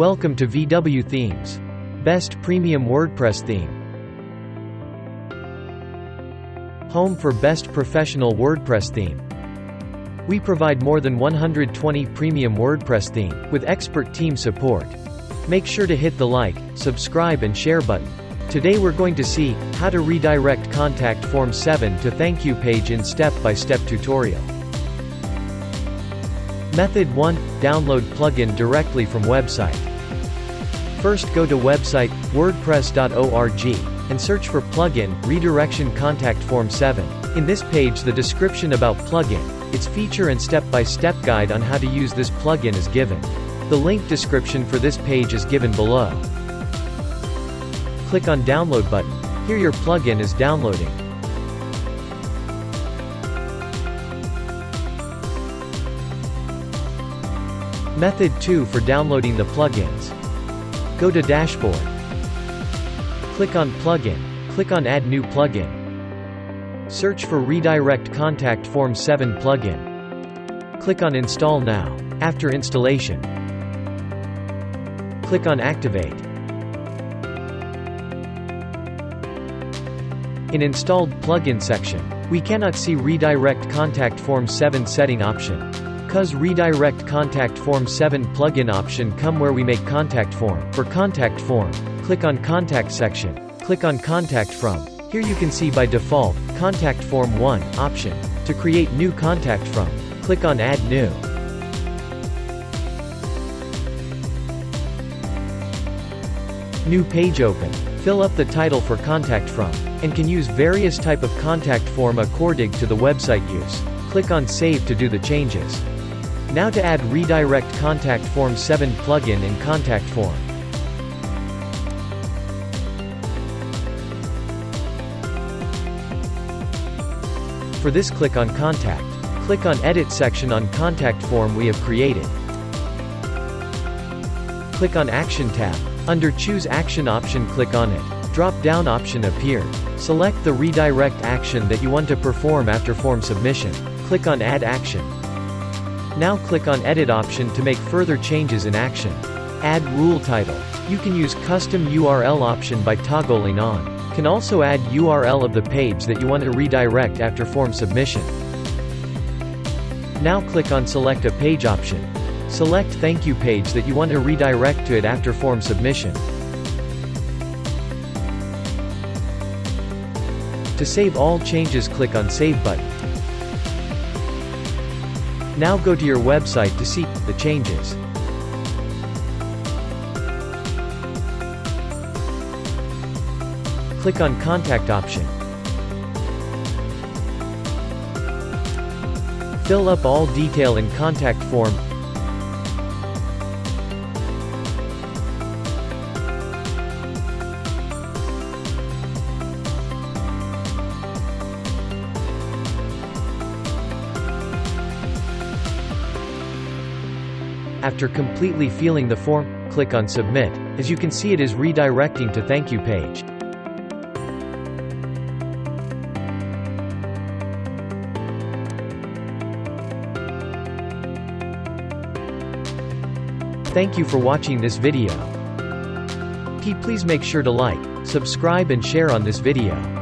Welcome to VW Themes. Best Premium WordPress Theme. Home for Best Professional WordPress Theme. We provide more than 120 premium WordPress theme, with expert team support. Make sure to hit the like, subscribe and share button. Today we're going to see how to redirect contact form 7 to Thankyou page in step-by-step tutorial. Method 1. Download plugin directly from website. First go to website, wordpress.org, and search for plugin, redirection contact form 7. In this page the description about plugin, its feature and step-by-step guide on how to use this plugin is given. The link description for this page is given below. Click on download button. Here your plugin is downloading. Method 2 for downloading the plugins. Go to Dashboard. Click on Plugin. Click on Add New Plugin. Search for Redirect Contact Form 7 plugin. Click on Install Now. After installation, click on Activate. In Installed Plugin section, we cannot see Redirect Contact Form 7 setting option. Cause Redirect Contact Form 7 plugin option come where we make contact form. For contact form, click on Contact section. Click on Contact From. Here you can see by default, Contact Form 1 option. To create new contact from, click on Add New. New page open. Fill up the title for contact from, and can use various type of contact form according to the website use. Click on Save to do the changes. Now to add Redirect Contact Form 7 plugin in contact form. For this click on Contact. Click on Edit section on contact form we have created. Click on Action tab. Under Choose Action option click on it. Drop-down option appeared. Select the redirect action that you want to perform after form submission. Click on Add Action. Now click on Edit option to make further changes in action. Add rule title. You can use custom URL option by toggling on. Can also add URL of the page that you want to redirect after form submission. Now click on Select a Page option. Select Thankyou page that you want to redirect to it after form submission. To save all changes click on Save button. Now go to your website to see the changes. Click on Contact option. Fill up all detail in contact form. After completely filling the form, click on Submit. As you can see it is redirecting to Thankyou page. Thank you for watching this video. Please make sure to like, subscribe and share on this video.